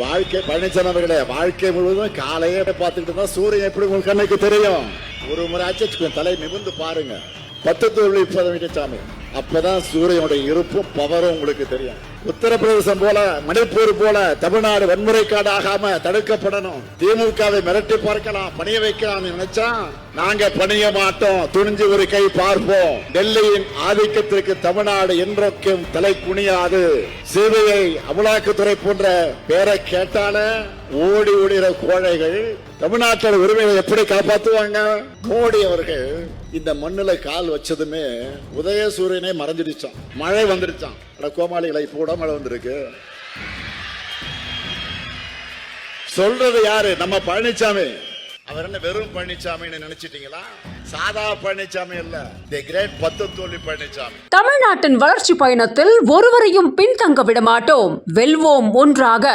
வாழ்க்கை பழனிசாமி அவர்களே, வாழ்க்கை முழுவதும் காலையே பார்த்துக்கிட்டு தான் சூரியன் எப்படி உங்க கண்ணுக்கு தெரியும். ஒரு முறை ஆச்சு தலை நிமிர்ந்து பாருங்க. 10 தோல்வி பழனிசாமி, அப்பதான் சூரியனுடைய இருப்பும் பவரும் உங்களுக்கு தெரியும். உத்தரப்பிரதேசம் போல, மணிப்பூர் போல தமிழ்நாடு வன்முறை காடு ஆகாம தடுக்கப்படணும். திமுகவை மிரட்டி பார்க்கலாம், பணிய வைக்கலாம் நினைச்சா நாங்க பணிய மாட்டோம். துணிஞ்சு ஒரு கை பார்ப்போம். டெல்லியின் ஆதிக்கத்திற்கு தமிழ்நாடு என்றைக்கும் தலை குனியாது. சிபிஐ, அமலாக்கத்துறை போன்ற பேரை கேட்டால ஓடி ஓடுகிற கோழைகள் தமிழ்நாட்டோட உரிமையை எப்படி காப்பாத்துவாங்க? மோடி அவர்கள் இந்த மண்ணுல கால் வச்சதுமே உதயசூரியனே மறைஞ்சிடுச்சான், மழை வந்துடுச்சான். கோமாளிகளை கூட மழை வந்திருக்கு. சொல்றது யாரு? நம்ம பழனிசாமி. அவர் என்ன வெறும் பழனிசாமின்னு நினைச்சிட்டீங்களா? சாதா பழனிசாமி இல்ல, தி கிரேட் 10 தோல்வி பழனிசாமி. தமிழ்நாட்டின் வளர்ச்சி பயணத்தில் ஒருவரையும் பின்தங்க விட மாட்டோம். வெல்வோம் ஒன்றாக.